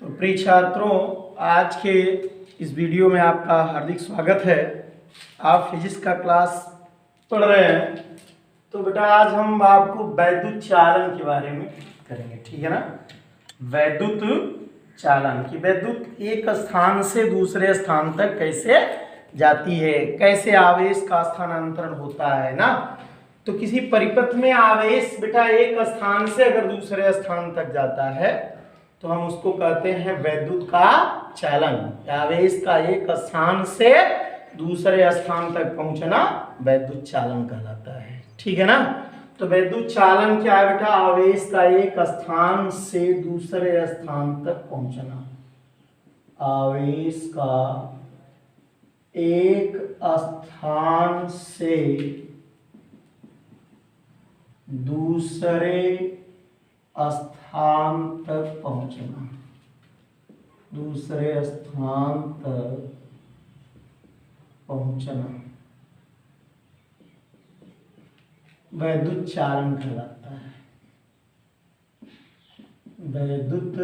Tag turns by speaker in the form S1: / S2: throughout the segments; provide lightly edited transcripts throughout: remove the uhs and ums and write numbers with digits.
S1: तो प्रिय छात्रों, आज के इस वीडियो में आपका हार्दिक स्वागत है। आप फिजिक्स का क्लास पढ़ रहे हैं। तो बेटा आज हम आपको वैद्युत चालन के बारे में करेंगे, ठीक है ना। वैद्युत चालन की वैद्युत एक स्थान से दूसरे स्थान तक कैसे जाती है, कैसे आवेश का स्थानांतरण होता है ना। तो किसी परिपथ में आवेश बेटा एक स्थान से अगर दूसरे स्थान तक जाता है तो हम उसको कहते हैं वैद्युत का चालन। आवेश का एक स्थान से दूसरे स्थान तक पहुंचना वैद्युत चालन कहलाता है, ठीक है ना। तो वैद्युत चालन क्या है बेटा? आवेश का एक स्थान से दूसरे स्थान तक पहुंचना। आवेश का एक स्थान से दूसरे स्थान तक पहुंचना, दूसरे स्थान तक पहुंचना वैद्युत चालन कहलाता है। वैद्युत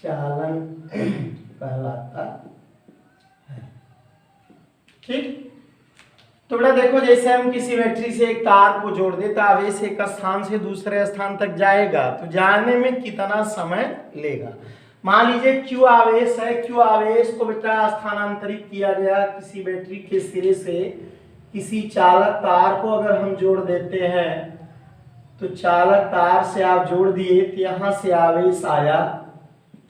S1: चालन कहलाता है, ठीक। तो बेटा देखो, जैसे हम किसी बैटरी से एक तार को जोड़ देते, आवेश एक स्थान से दूसरे स्थान तक जाएगा तो जाने में कितना समय लेगा। मान लीजिए Q आवेश है। Q आवेश को बेटा स्थानांतरित किया गया किसी बैटरी के सिरे से किसी चालक तार को अगर हम जोड़ देते हैं तो चालक तार से आप जोड़ दिए तो यहां से आवेश आया।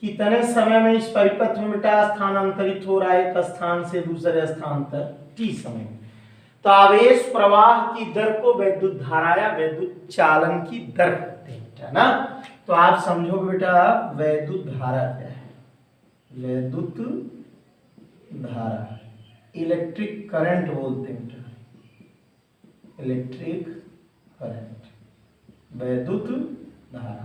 S1: कितने समय में इस परिपथ में बेटा स्थानांतरित हो रहा है एक स्थान से दूसरे स्थान तक? T समय। तो आवेश प्रवाह की दर को वैद्युत धारा या वैद्युत चालन की दर कहते हैं बेटा ना। तो आप समझो बेटा वैद्युत धारा क्या है? वैद्युत धारा इलेक्ट्रिक करंट बोलते हैं बेटा, इलेक्ट्रिक करंट, वैद्युत धारा।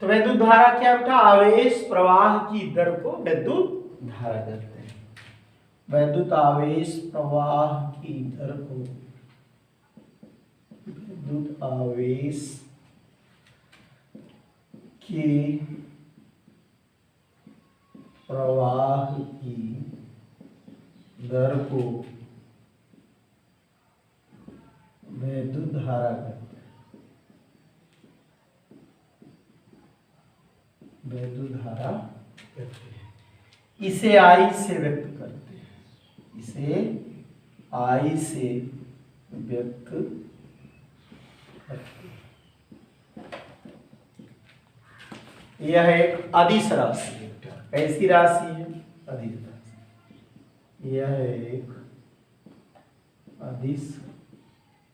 S1: तो वैद्युत धारा क्या बेटा? आवेश प्रवाह की दर को वैद्युत धारा कहते हैं। वैद्युत आवेश प्रवाह की दर को वैद्युत आवेश की प्रवाह की दर को वैद्युत धारा कहते हैं। वैद्युत धारा कहते हैं। इसे I से व्यक्त करते हैं, इसे I से व्यक्त करते हैं। यह एक अदिश राशि है। कैसी राशि है? अदिश राशि। यह एक अदिश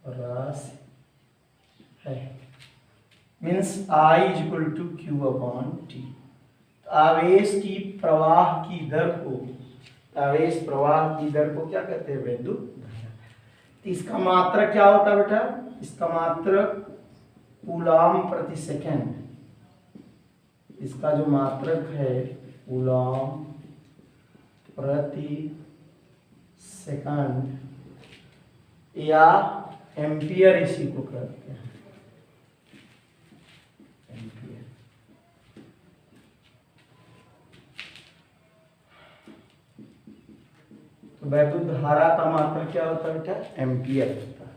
S1: राशि है। Means I equal to Q/T। आवेश की प्रवाह की दर को, आवेश प्रवाह की दर को क्या कहते हैं? वैद्युत धारा। तो इसका मात्रक क्या होता है बेटा? इसका मात्रक कूलॉम प्रति सेकंड। इसका जो मात्रक है कूलॉम प्रति सेकंड या एम्पियर इसी को कहते हैं, एम्पियर। तो वैद्युत धारा का मात्रक क्या होता है बेटा? एम्पियर होता है।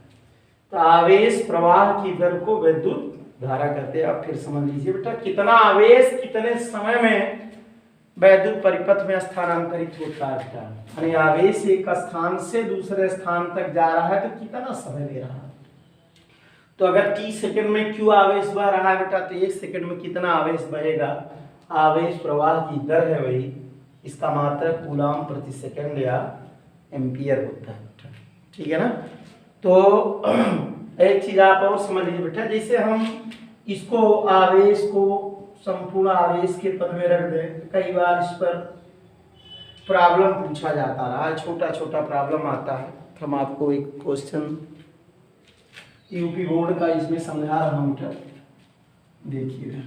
S1: तो आवेश प्रवाह की दर को वैद्युत धारा कहते हैं। अब फिर समझ लीजिए बेटा, कितना आवेश कितने समय में वैद्युत परिपथ में स्थानांतरित होता है बेटा। यानी आवेश एक स्थान से दूसरे स्थान तक जा रहा है तो कितना समय ले रहा है? तो अगर T सेकंड में Q आवेश बह रहा है बेटा तो 1 सेकंड में कितना आवेश बहेगा? आवेश प्रवाह की दर है वही, इसका मात्रक कूलॉम प्रति सेकंड या एम्पियर होता है बेटा, ठीक है ना। तो एक चीज आप और समझ लीजिए बेटा, जैसे हम इसको आवेश को संपूर्ण आवेश के पद में रख दें, कई बार इस पर प्रॉब्लम पूछा जाता रहा है, छोटा छोटा प्रॉब्लम आता है। तो हम आपको एक क्वेश्चन यूपी बोर्ड का इसमें समझा रहा हूँ बेटा, देखिए।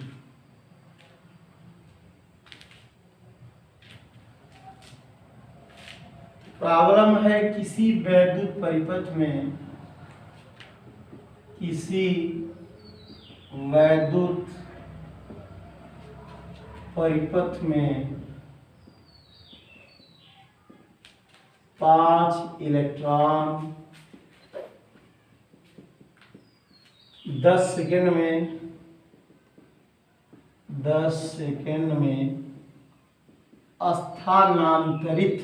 S1: प्रॉब्लम है किसी वैद्युत परिपथ में किसी वैद्युत परिपथ में 5 इलेक्ट्रॉन 10 सेकेंड में स्थानांतरित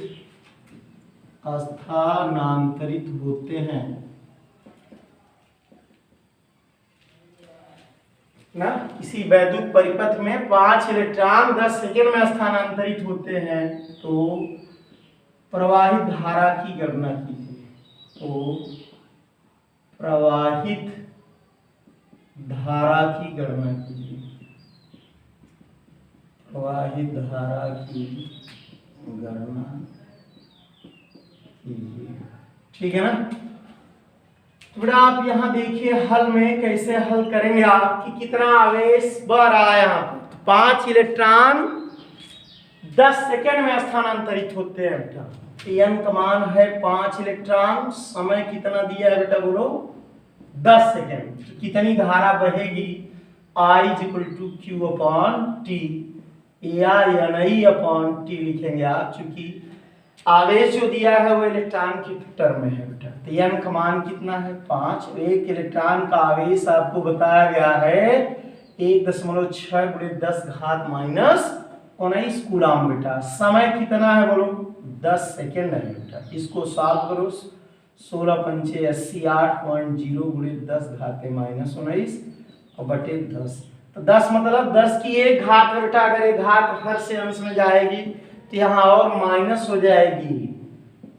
S1: होते हैं ना। किसी वैद्युत परिपथ में 5 इलेक्ट्रॉन 10 सेकेंड में स्थानांतरित होते हैं तो प्रवाहित धारा की गणना कीजिए। तो प्रवाहित धारा की गणना कीजिए। प्रवाहित धारा की गणना कीजिए। ठीक है ना। तो बेटा आप यहाँ देखिए हल में कैसे हल करेंगे आप कि कितना आवेश बह रहा है यहाँ पर। 5 इलेक्ट्रॉन 10 सेकेंड में स्थानांतरित होते हैं बेटा। n का मान है 5 इलेक्ट्रॉन, समय कितना दिया है बेटा बोलो 10 सेकेंड। तो कितनी धारा बहेगी I = Q/T या Ni/T लिखेंगे आप, चूंकि आवेश जो दिया है वो इलेक्ट्रॉन के टर्म में है बेटा। तो n का मान कितना है 5। एक इलेक्ट्रॉन का आवेश आपको बताया गया है 1.6 × 10⁻⁻19 कूलाम बेटा। समय कितना है बोलो 10 सेकेंड है बेटा। इसको सॉल्व करो 16 × 5 = 80, 8.0 × 10⁻⁻19 और बटे 10। तो 10 मतलब 10 की एक घात है बेटा। अगर एक घात हर से अंश में जाएगी तो यहाँ और माइनस हो जाएगी।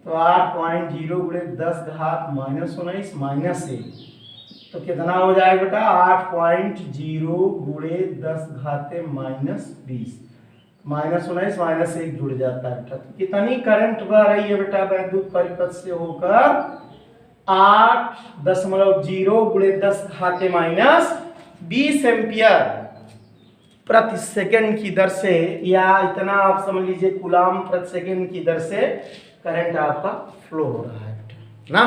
S1: तो 8.0 × 10⁻⁻19 -1 तो कितना हो जाएगा बेटा 8.0 × 10⁻⁻20 -19 -1 जुड़ जाता है बेटा। तो कितनी करंट बह रही है बेटा वैद्युत परिपथ से होकर 8.0 × 10⁻20 एम्पियर प्रति सेकंड की दर से, या इतना आप समझ लीजिए कूलाम प्रति सेकंड की दर से करंट आपका फ्लो हो रहा है बेटा ना।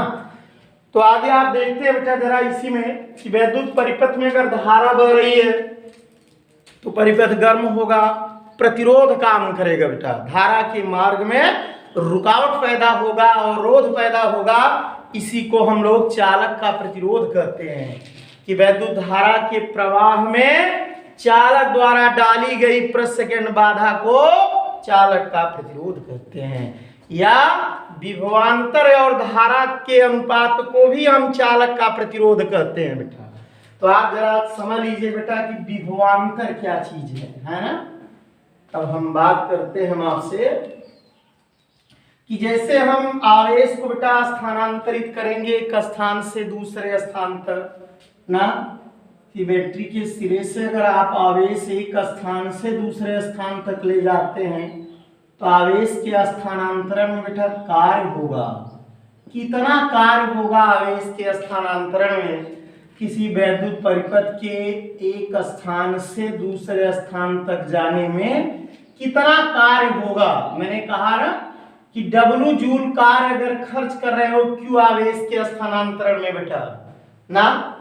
S1: तो आगे आप देखते हैं बेटा जरा इसी में कि वैद्युत परिपथ में अगर धारा बह रही है तो परिपथ गर्म होगा, प्रतिरोध काम करेगा बेटा। धारा के मार्ग में रुकावट पैदा होगा और रोध पैदा होगा। इसी को हम लोग चालक का प्रतिरोध कहते हैं कि वैद्युत धारा के प्रवाह में चालक द्वारा डाली गई प्रति सेकंड बाधा को चालक का प्रतिरोध कहते हैं, या विभवांतर और धारा के अनुपात को भी हम चालक का प्रतिरोध कहते हैं बेटा। तो आप जरा समझ लीजिए बेटा कि विभवांतर क्या चीज है ना। अब हम बात करते हैं आपसे कि जैसे हम आवेश को बेटा स्थानांतरित करेंगे एक स्थान से दूसरे स्थान तक ना, कि बैटरी के सिरे से अगर आप आवेश एक स्थान से दूसरे स्थान तक ले जाते हैं तो आवेश के स्थानांतरण में बेटा कार्य होगा। कितना कार्य होगा आवेश के स्थानांतरण में? किसी वैद्युत परिपथ के एक स्थान से दूसरे स्थान तक जाने में कितना कार्य होगा? मैंने कहा ना कि W जूल कार्य अगर खर्च कर रहे हो Q आवेश के स्थानांतरण में बेटा ना,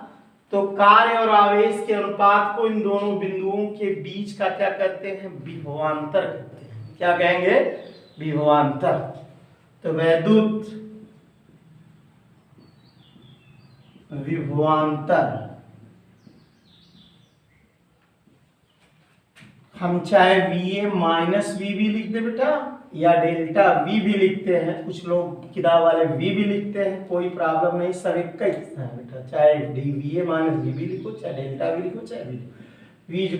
S1: तो कार्य और आवेश के अनुपात को इन दोनों बिंदुओं के बीच का क्या कहते हैं? विभवांतर कहते हैं। क्या कहेंगे? विभवांतर। तो वैद्युत विभवांतर हम चाहे VA माइनस V भी लिख दे बेटा या डेल्टा V भी लिखते हैं, कुछ लोग किताब वाले V भी लिखते हैं, कोई प्रॉब्लम नहीं, सब एक ही है बेटा। चाहे VA माइनस V भी लिखो, चाहे डेल्टा भी लिखो, चाहे V =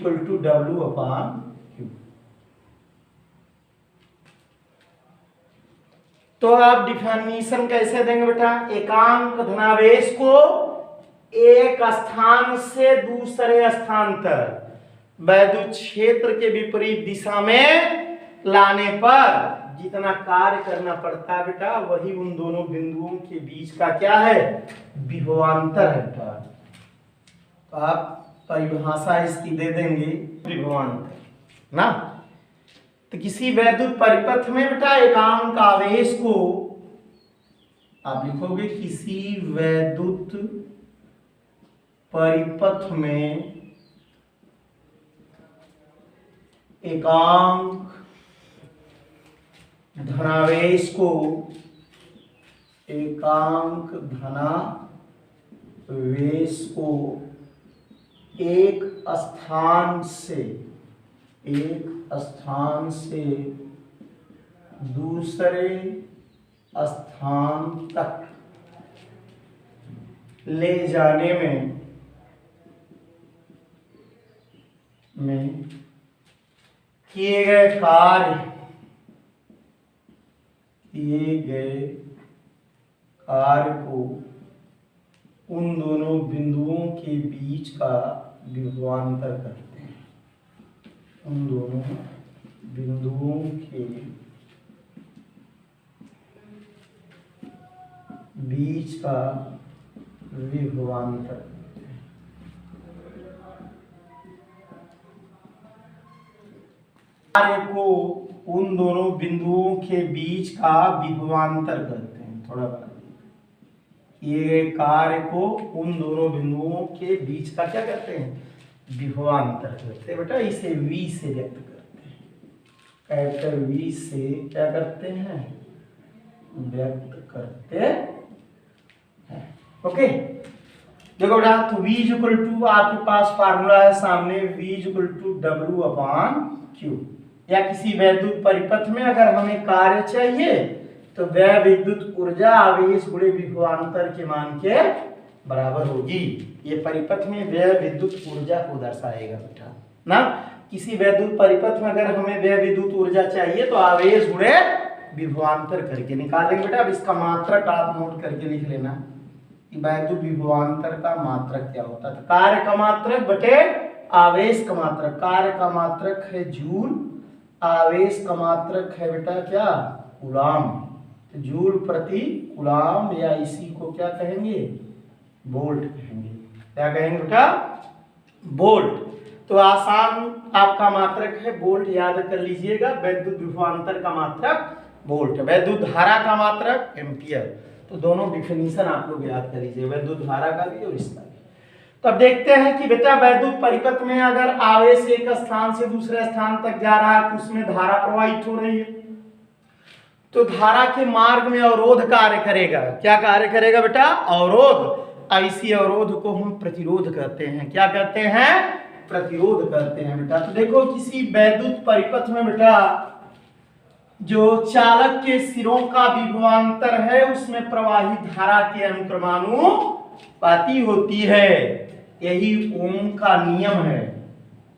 S1: W/Q। तो आप डिफिनीशन कैसे देंगे बेटा? एकांक धनावेश को एक स्थान से दूसरे स्थान तक वैद्युत क्षेत्र के विपरीत दिशा में लाने पर जितना कार्य करना पड़ता है बेटा वही उन दोनों बिंदुओं के बीच का क्या है? विभवांतर है बेटा। तो आप परिभाषा इसकी दे देंगे विभवांतर ना। तो किसी वैद्युत परिपथ में बेटा एकांक आवेश को आप लिखोगे किसी वैद्युत परिपथ में एकांक धनावेश को एकांक धनावेश को एक स्थान से दूसरे स्थान तक ले जाने में किए गए कार्य को उन दोनों बिंदुओं के बीच का विभवांतर करते हैं। उन दोनों बिंदुओं के बीच का विभवांतर कार्य को उन दोनों बिंदुओं के बीच का विभवांतर करते हैं। थोड़ा ये कार्य को उन दोनों बिंदुओं के बीच का क्या करते हैं? विभवांतर करते हैं। बेटा इसे v से व्यक्त करते हैं, कैपिटल V से क्या करते हैं? व्यक्त करते हैं। ओके, देखो बेटा, तो v इक्वल टू आपके पास फार्मूला है सामने, v इक्वल टू W/Q। या किसी वैद्युत परिपथ में अगर हमें कार्य चाहिए तो वह विद्युत ऊर्जा आवेश गुणे विभवांतर के मान के बराबर होगी। ये परिपथ में वह विद्युत ऊर्जा को दर्शाएगा बेटा ना। किसी वैद्युत परिपथ में अगर हमें वह विद्युत ऊर्जा चाहिए तो आवेश गुणे विभवांतर करके निकालेंगे बेटा। अब इसका मात्रक आप नोट करके लिख लेना कि वैद्युत विभवांतर का मात्रक क्या होता है। कार्य का मात्रक बटे आवेश का मात्रक। कार्य का मात्रक है जूल, आवेश का मात्रक है बेटा क्या? कूलाम। तो जूल प्रति कूलाम या इसी को क्या कहेंगे? वोल्ट कहेंगे। क्या कहेंगे बेटा? वोल्ट। तो आसान आपका मात्रक है वोल्ट, याद कर लीजिएगा। वैद्युत विभवांतर का मात्रक वोल्ट, वैद्युत धारा का मात्रक एम्पियर। तो दोनों डिफिनीशन आप लोग याद कर लीजिए, वैद्युत धारा का भी और इसका भी। तो अब देखते हैं कि बेटा वैद्युत परिपथ में अगर आवेश एक स्थान से दूसरे स्थान तक जा रहा है तो उसमें धारा प्रवाहित हो रही है। तो धारा के मार्ग में अवरोध कार्य करेगा। क्या कार्य करेगा बेटा? अवरोध। अब इसी अवरोध को हम प्रतिरोध कहते हैं। क्या कहते हैं? प्रतिरोध करते हैं बेटा। तो देखो किसी वैद्युत परिपथ में बेटा जो चालक के सिरों का विभवांतर है उसमें प्रवाहित धारा के अनुक्रमानुपाती होती है। यही ओम का नियम है।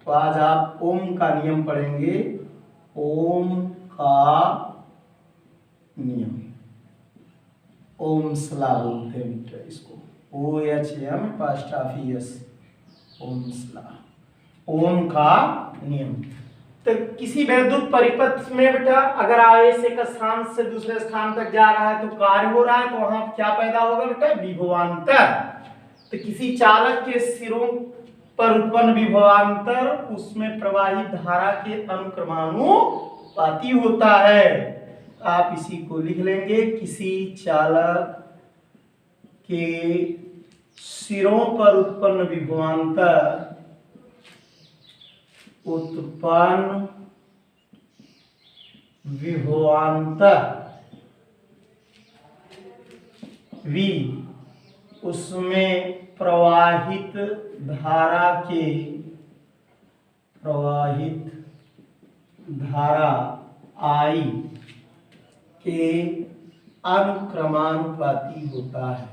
S1: तो आज आप ओम का नियम पढ़ेंगे। ओम का नियम, ओम्स लॉ बोलते हैं बेटा इसको, OHM', ओम्स लॉ, ओम का नियम। तो किसी वैद्युत परिपथ में बेटा अगर आवेश एक स्थान से दूसरे स्थान तक जा रहा है तो कार्य हो रहा है, तो वहां क्या पैदा होगा बेटा? विभवांतर। तो किसी चालक के सिरों पर उत्पन्न विभवांतर उसमें प्रवाहित धारा के अनुक्रमानुपाती होता है। आप इसी को लिख लेंगे, किसी चालक के सिरों पर उत्पन्न विभवांतर V उसमें प्रवाहित धारा I के अनुक्रमानुपाती होता है।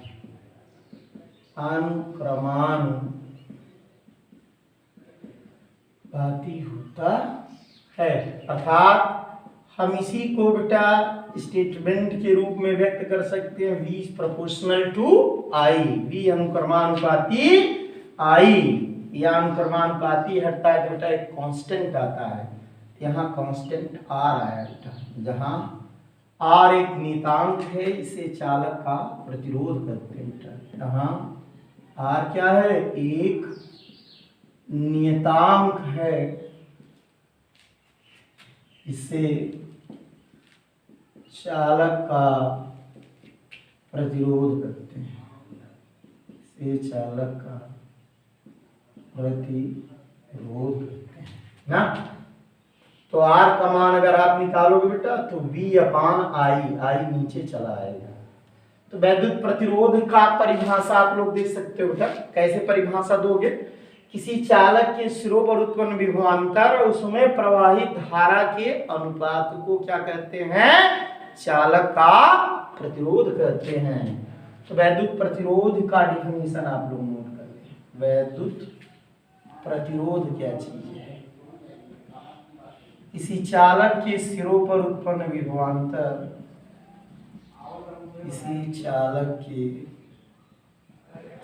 S1: अनुक्रमानुपाती होता है। अर्थात हम इसी को बेटा स्टेटमेंट के रूप में व्यक्त कर सकते हैं, V is proportional to I। V अनुक्रमानुपाती I। यह अनुक्रमानुपाती हटता है बेटा एक कांस्टेंट आता है। यहाँ कांस्टेंट R आया बेटा, जहाँ R एक नियतांक है, इसे चालक का प्रतिरोध करते हैं बेटा। यहाँ R क्या है? एक नियतांक है, इसे चालक का प्रतिरोध करते हैं। इसे चालक का प्रतिरोध करते हैं ना। तो आर का मान अगर आप निकालोगे बेटा तो V अपान आई नीचे चला आएगा। तो वैद्युत प्रतिरोध का परिभाषा आप लोग देख सकते हो बेटा, कैसे परिभाषा दोगे? किसी चालक के सिरों पर उत्पन्न विभवांतर और उसमें प्रवाहित धारा के अनुपात को क्या कहते हैं? चालक का प्रतिरोध कहते हैं। तो वैद्युत प्रतिरोध का डिफिनेशन आप लोग नोट कर लें। वैद्युत प्रतिरोध क्या चीज है? किसी चालक के सिरों पर उत्पन्न विभवांतर, किसी चालक के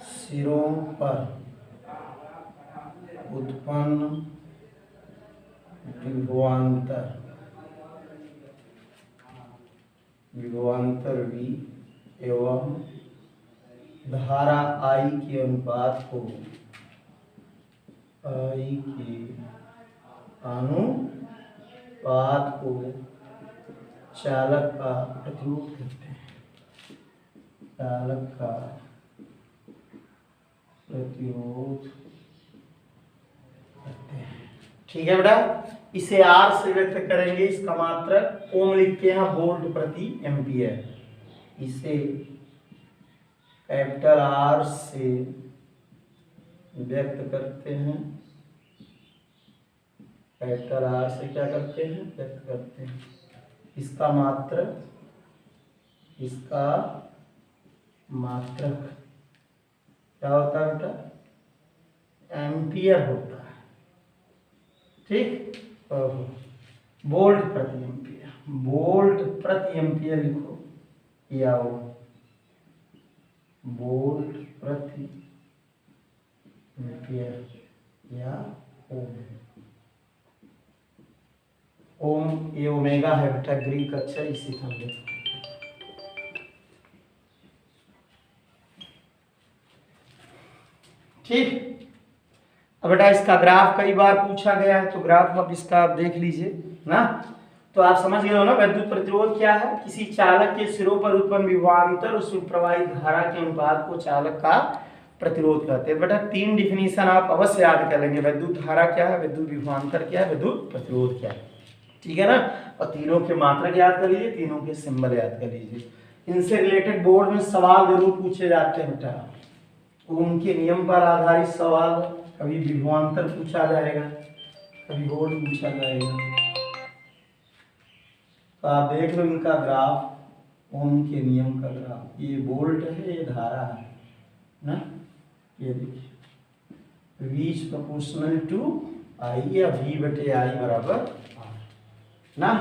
S1: सिरों पर उत्पन्न विभवांतर V एवं धारा I के अनुपात को चालक का प्रतिरोध कहते हैं। चालक का प्रतिरोध कहते हैं। ठीक है बेटा, इसे R से व्यक्त करेंगे, इसका मात्रक ओम लिखते हैं वोल्ट प्रति एम्पियर। इसे कैपिटल R से व्यक्त करते हैं, कैपिटल R से क्या करते हैं? व्यक्त करते हैं। इसका मात्रक क्या होता है बेटा? एम्पियर होता है। ठीक, वोल्ट प्रति एम्पियर, वोल्ट प्रति एम्पियर लिखो या वोल्ट प्रति एम्पियर या ओम। ओम ये ओमेगा है बेटा, ग्रीक अक्षर, इसी समझे। ठीक, अब बेटा इसका ग्राफ कई बार पूछा गया है, तो ग्राफ अब इसका आप देख लीजिए ना। तो आप समझ गए हो ना वैद्युत प्रतिरोध क्या है? किसी चालक के सिरों पर उत्पन्न विभवांतर उसमें प्रवाहित धारा के अनुपात को चालक का प्रतिरोध कहते हैं। बेटा 3 डिफिनीशन आप अवश्य याद कर लेंगे। वैद्युत धारा क्या है, वैद्युत विभवांतर क्या है, वैद्युत प्रतिरोध क्या है। ठीक है ना, और तीनों के मात्रक याद कर लीजिए, तीनों के सिंबल याद कर लीजिए। इनसे रिलेटेड बोर्ड में सवाल जरूर पूछे जाते हैं बेटा। ओम के नियम पर आधारित सवाल, कभी विभवांतर पूछा जाएगा, कभी वोल्ट पूछा जाएगा। तो आप देख लो इनका ग्राफ, ओम के नियम का ग्राफ, ये वोल्ट है, ये धारा है ना। ये देखिए V is proportional to I या V बटे I बराबर R ना।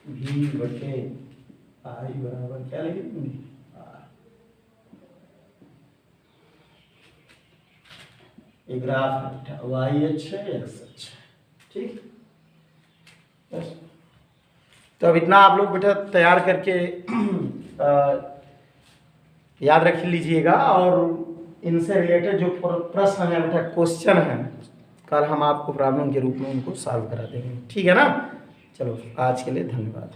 S1: V बटे I बराबर क्या लिखेंगे? R। ये ग्राफ है, Y अक्ष है, X अक्ष है। ठीक, बस। तो अब इतना आप लोग बेटा तैयार करके याद रख लीजिएगा, और इनसे रिलेटेड जो प्रश्न है बेटा, क्वेश्चन है, कल हम आपको प्रॉब्लम के रूप में उनको सॉल्व करा देंगे। ठीक है ना। चलो आज के लिए धन्यवाद।